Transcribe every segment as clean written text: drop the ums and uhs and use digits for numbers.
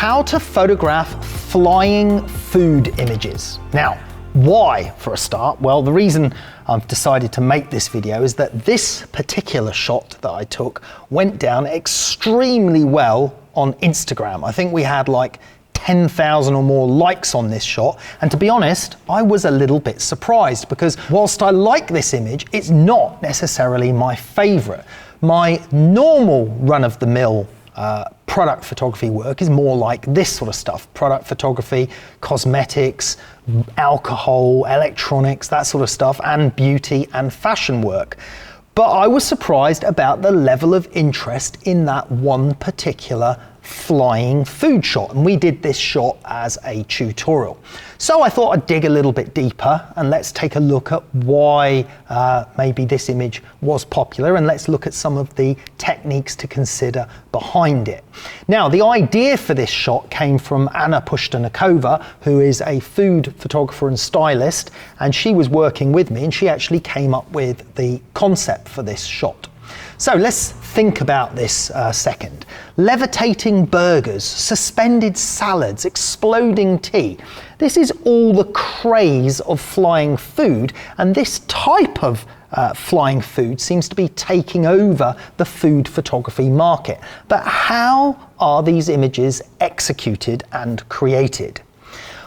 how to photograph flying food images. Now, why for a start? Well, the reason I've decided to make this video is that this particular shot that I took went down extremely well on Instagram. I think we had like 10,000 or more likes on this shot, and to be honest, I was a little bit surprised because whilst I like this image, it's not necessarily my favorite. My normal run-of-the-mill product photography work is more like this sort of stuff: product photography, cosmetics, alcohol, electronics, that sort of stuff, and beauty and fashion work. But I was surprised about the level of interest in that one particular flying food shot, and we did this shot as a tutorial. So I thought I'd dig a little bit deeper and let's take a look at why maybe this image was popular, and let's look at some of the techniques to consider behind it. Now, the idea for this shot came from Anna Pushtanikova, who is a food photographer and stylist, and she was working with me and she actually came up with the concept for this shot. So let's think about this second. Levitating burgers, suspended salads, exploding tea. This is all the craze of flying food, and this type of flying food seems to be taking over the food photography market. But how are these images executed and created?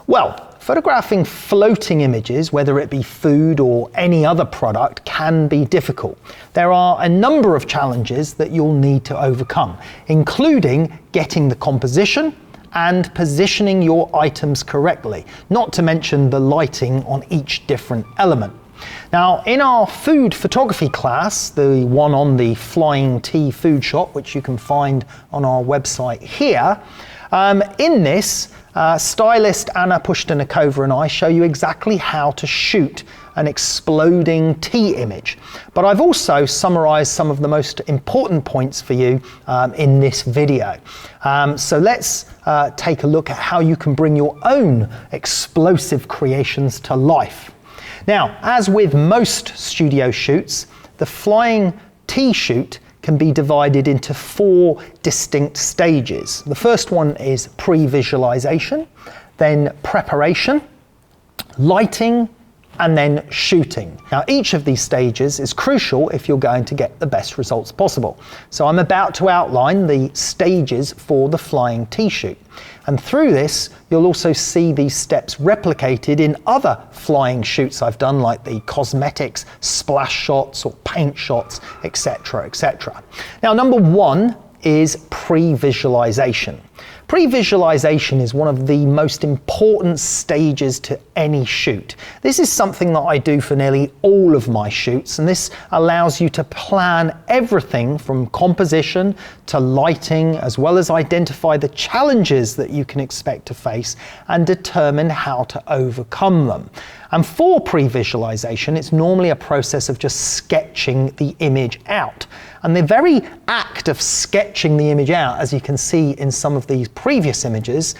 Well, photographing floating images, whether it be food or any other product, can be difficult. There are a number of challenges that you'll need to overcome, including getting the composition and positioning your items correctly, not to mention the lighting on each different element. Now, in our food photography class, the one on the flying tea food shot, which you can find on our website here, in this, stylist Anna Pushtanikova and I show you exactly how to shoot an exploding tea image. But I've also summarized some of the most important points for you in this video. So let's take a look at how you can bring your own explosive creations to life. Now, as with most studio shoots, the flying tea shoot can be divided into 4 distinct stages. The first one is pre-visualization, then preparation, lighting, and then shooting. Now, each of these stages is crucial if you're going to get the best results possible. So I'm about to outline the stages for the flying tea shoot. And through this, you'll also see these steps replicated in other flying shoots I've done, like the cosmetics, splash shots, or paint shots, etc., etc. Now, number 1 is pre-visualization. Pre-visualization is one of the most important stages to any shoot. This is something that I do for nearly all of my shoots, and this allows you to plan everything from composition to lighting, as well as identify the challenges that you can expect to face and determine how to overcome them. And for pre-visualization, it's normally a process of just sketching the image out. And the very act of sketching the image out, as you can see in some of these previous images,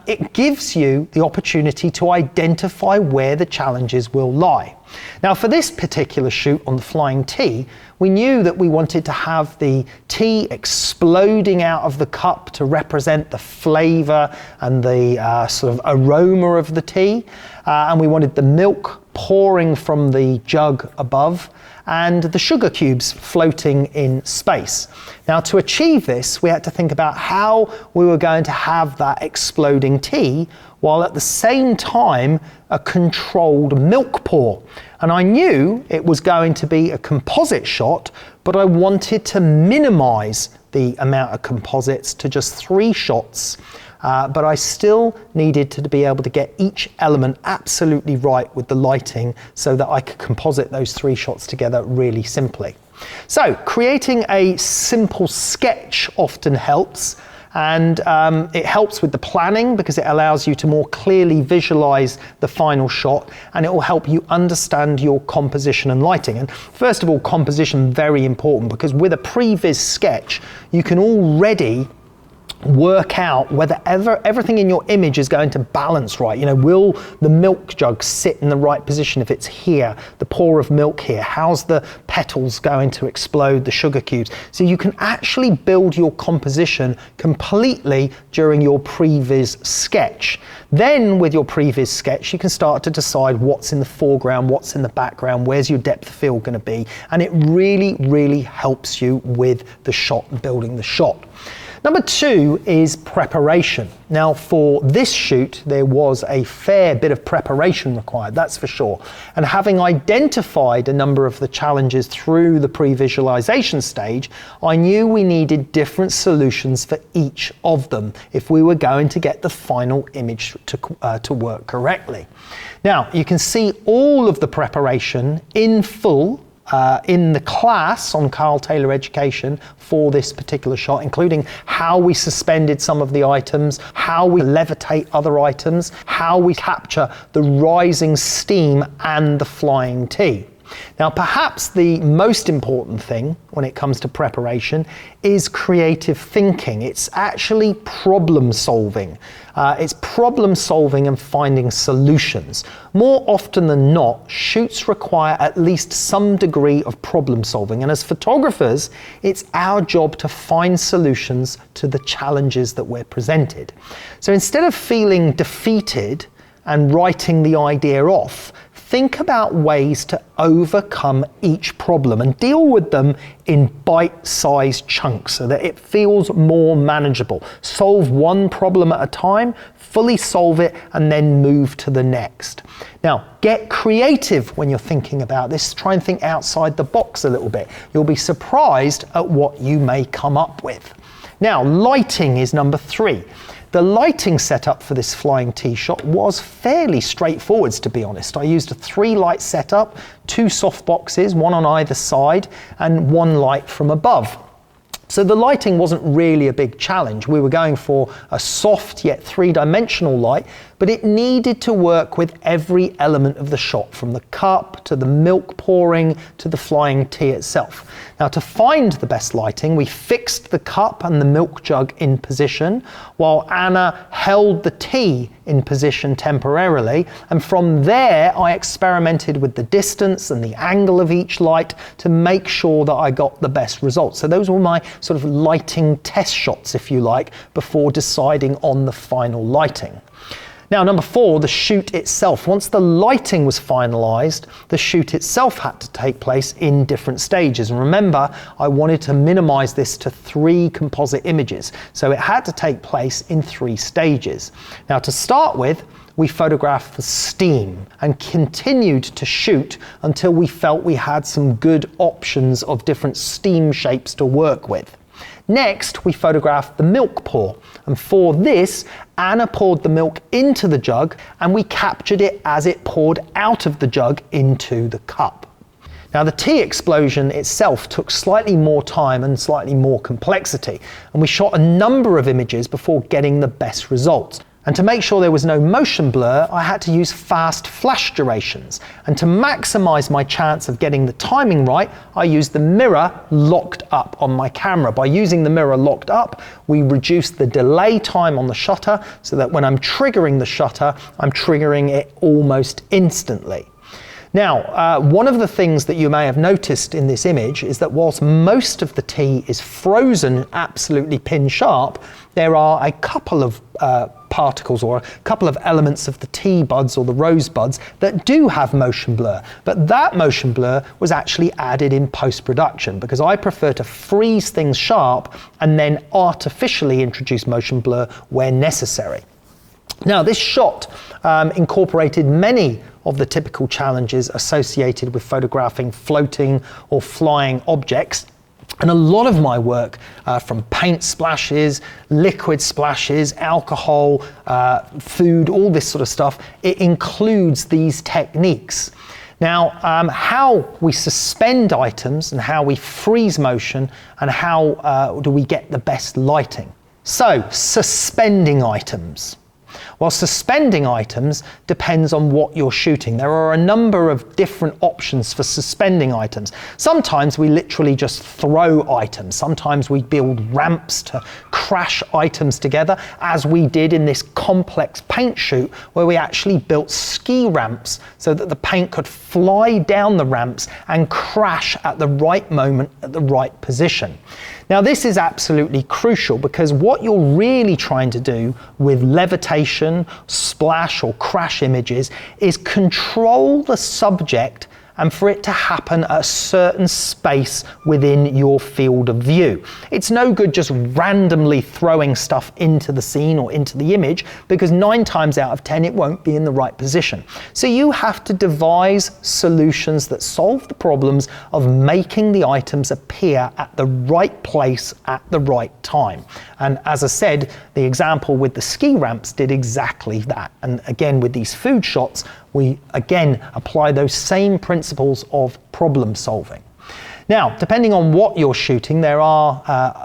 it gives you the opportunity to identify where the challenges will lie. Now, for this particular shoot on the flying tea, we knew that we wanted to have the tea exploding out of the cup to represent the flavor and the sort of aroma of the tea. And we wanted the milk pouring from the jug above and the sugar cubes floating in space. Now, to achieve this, we had to think about how we were going to have that exploding tea while at the same time a controlled milk pour. And I knew it was going to be a composite shot, but I wanted to minimize the amount of composites to just 3 shots. But I still needed to be able to get each element absolutely right with the lighting so that I could composite those 3 shots together really simply. So creating a simple sketch often helps, and it helps with the planning because it allows you to more clearly visualize the final shot, and it will help you understand your composition and lighting. And first of all, composition, very important, because with a pre-vis sketch, you can already work out whether everything in your image is going to balance right. You know, will the milk jug sit in the right position if it's here, the pour of milk here? How's the petals going to explode, the sugar cubes? So you can actually build your composition completely during your pre-vis sketch. Then with your pre-vis sketch, you can start to decide what's in the foreground, what's in the background, where's your depth of field going to be, and it really helps you with the shot and building the shot. Number 2 is preparation. Now for this shoot, there was a fair bit of preparation required, that's for sure. And having identified a number of the challenges through the pre-visualization stage, I knew we needed different solutions for each of them if we were going to get the final image to work correctly. Now, you can see all of the preparation in full in the class on Karl Taylor Education for this particular shot, including how we suspended some of the items, how we levitate other items, how we capture the rising steam and the flying tea. Now, perhaps the most important thing when it comes to preparation is creative thinking. It's actually problem solving. It's problem solving and finding solutions. More often than not, shoots require at least some degree of problem solving. And as photographers, it's our job to find solutions to the challenges that we're presented. So instead of feeling defeated and writing the idea off, think about ways to overcome each problem and deal with them in bite-sized chunks so that it feels more manageable. Solve one problem at a time, fully solve it, and then move to the next. Now, get creative when you're thinking about this. Try and think outside the box a little bit. You'll be surprised at what you may come up with. Now, lighting is number 3. The lighting setup for this flying tea shot was fairly straightforward, to be honest. I used a 3-light setup, 2 soft boxes, one on either side, and 1 light from above. So the lighting wasn't really a big challenge. We were going for a soft yet 3-dimensional light, but it needed to work with every element of the shot, from the cup to the milk pouring to the flying tea itself. Now, to find the best lighting, we fixed the cup and the milk jug in position, while Anna held the tea in position temporarily, and from there I experimented with the distance and the angle of each light to make sure that I got the best results. So those were my sort of lighting test shots, if you like, before deciding on the final lighting. Now, number 4, the shoot itself. Once the lighting was finalized, the shoot itself had to take place in different stages. And remember, I wanted to minimize this to 3 composite images. So it had to take place in 3 stages. Now, to start with, we photographed the steam and continued to shoot until we felt we had some good options of different steam shapes to work with. Next, we photographed the milk pour, and for this, Anna poured the milk into the jug and we captured it as it poured out of the jug into the cup. Now, the tea explosion itself took slightly more time and slightly more complexity, and we shot a number of images before getting the best results. And to make sure there was no motion blur, I had to use fast flash durations. And to maximize my chance of getting the timing right, I used the mirror locked up on my camera. By using the mirror locked up, we reduced the delay time on the shutter so that when I'm triggering the shutter, I'm triggering it almost instantly. Now, one of the things that you may have noticed in this image is that whilst most of the tea is frozen absolutely pin sharp, there are a couple of particles or a couple of elements of the tea buds or the rose buds that do have motion blur. But that motion blur was actually added in post-production because I prefer to freeze things sharp and then artificially introduce motion blur where necessary. Now, this shot incorporated many of the typical challenges associated with photographing floating or flying objects. And a lot of my work, from paint splashes, liquid splashes, alcohol, food, all this sort of stuff, it includes these techniques. Now, how we suspend items and how we freeze motion and how do we get the best lighting. So, suspending items. while suspending items depends on what you're shooting. There are a number of different options for suspending items. Sometimes we literally just throw items. Sometimes we build ramps to crash items together, as we did in this complex paint shoot where we actually built ski ramps so that the paint could fly down the ramps and crash at the right moment at the right position. Now this is absolutely crucial because what you're really trying to do with levitation, splash or crash images is control the subject and for it to happen at a certain space within your field of view. It's no good just randomly throwing stuff into the scene or into the image, because 9 times out of 10 it won't be in the right position. So you have to devise solutions that solve the problems of making the items appear at the right place at the right time. And as I said, the example with the ski ramps did exactly that. And again, with these food shots, we again apply those same principles of problem solving. Now, depending on what you're shooting, there are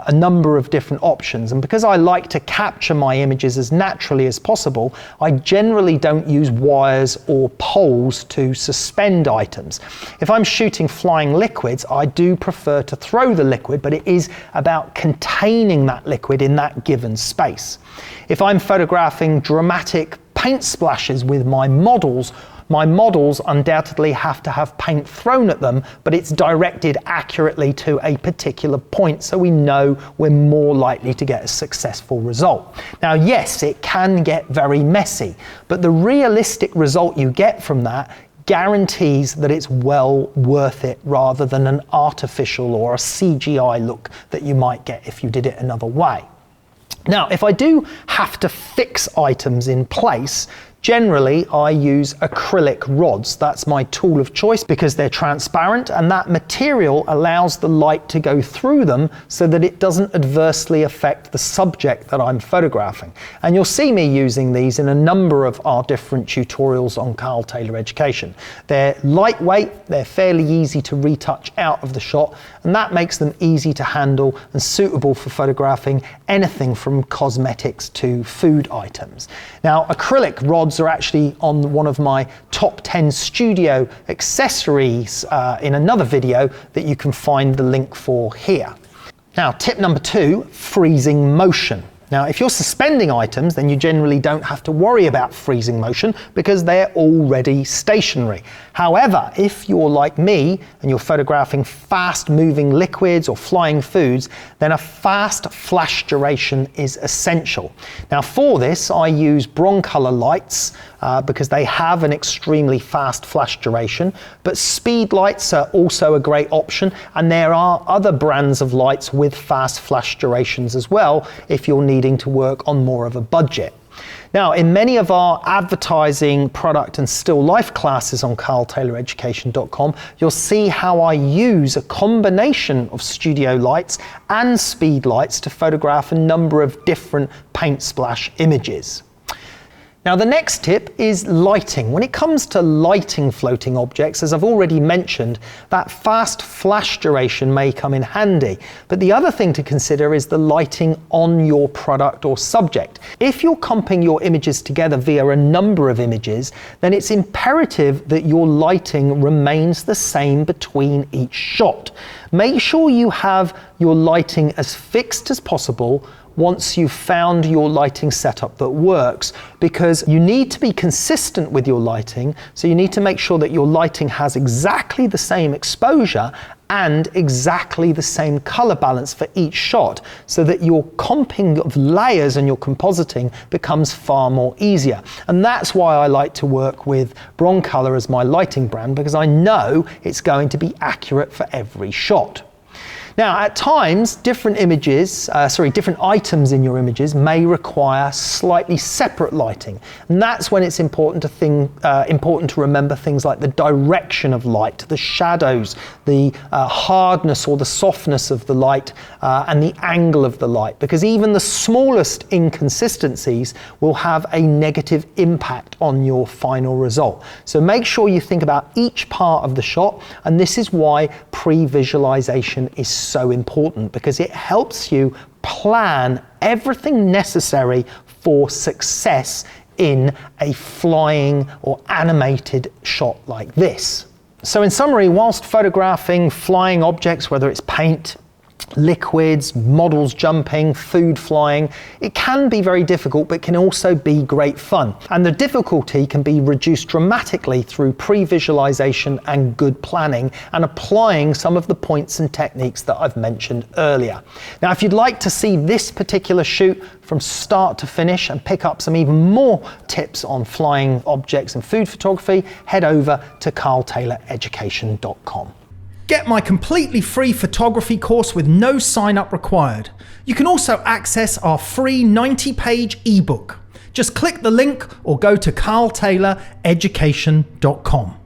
a number of different options. And because I like to capture my images as naturally as possible, I generally don't use wires or poles to suspend items. If I'm shooting flying liquids, I do prefer to throw the liquid, but it is about containing that liquid in that given space. If I'm photographing dramatic paint splashes with my models undoubtedly have to have paint thrown at them, but it's directed accurately to a particular point, so we know we're more likely to get a successful result. Now, yes, it can get very messy, but the realistic result you get from that guarantees that it's well worth it, rather than an artificial or a CGI look that you might get if you did it another way. Now, if I do have to fix items in place, generally I use acrylic rods. That's my tool of choice because they're transparent and that material allows the light to go through them so that it doesn't adversely affect the subject that I'm photographing. And you'll see me using these in a number of our different tutorials on Karl Taylor Education. They're lightweight, they're fairly easy to retouch out of the shot, and that makes them easy to handle and suitable for photographing anything from cosmetics to food items. Now, acrylic rods are actually on one of my top 10 studio accessories in another video that you can find the link for here. Now, tip number 2, freezing motion. Now, if you're suspending items, then you generally don't have to worry about freezing motion because they're already stationary. However, if you're like me and you're photographing fast-moving liquids or flying foods, then a fast flash duration is essential. Now, for this, I use Broncolor lights because they have an extremely fast flash duration, but speed lights are also a great option, and there are other brands of lights with fast flash durations as well if you're needing to work on more of a budget. Now, in many of our advertising, product and still life classes on karltayloreducation.com, you'll see how I use a combination of studio lights and speed lights to photograph a number of different paint splash images. Now, the next tip is lighting. When it comes to lighting floating objects, as I've already mentioned, that fast flash duration may come in handy. But the other thing to consider is the lighting on your product or subject. If you're comping your images together via a number of images, then it's imperative that your lighting remains the same between each shot. Make sure you have your lighting as fixed as possible once you've found your lighting setup that works, because you need to be consistent with your lighting, so you need to make sure that your lighting has exactly the same exposure and exactly the same color balance for each shot, so that your comping of layers and your compositing becomes far more easier. And that's why I like to work with Broncolor as my lighting brand, because I know it's going to be accurate for every shot. Now, at times, different items in your images may require slightly separate lighting, and that's when it's important to remember things like the direction of light, the shadows, the hardness or the softness of the light, and the angle of the light, because even the smallest inconsistencies will have a negative impact on your final result. So make sure you think about each part of the shot, and this is why pre-visualization is so important, because it helps you plan everything necessary for success in a flying or animated shot like this. So in summary, whilst photographing flying objects, whether it's paint, liquids, models jumping, food flying, it can be very difficult, but can also be great fun. And the difficulty can be reduced dramatically through pre-visualization and good planning, and applying some of the points and techniques that I've mentioned earlier. Now, if you'd like to see this particular shoot from start to finish and pick up some even more tips on flying objects and food photography, head over to carltayloreducation.com. Get my completely free photography course with no sign-up required. You can also access our free 90-page ebook. Just click the link or go to carltayloreducation.com.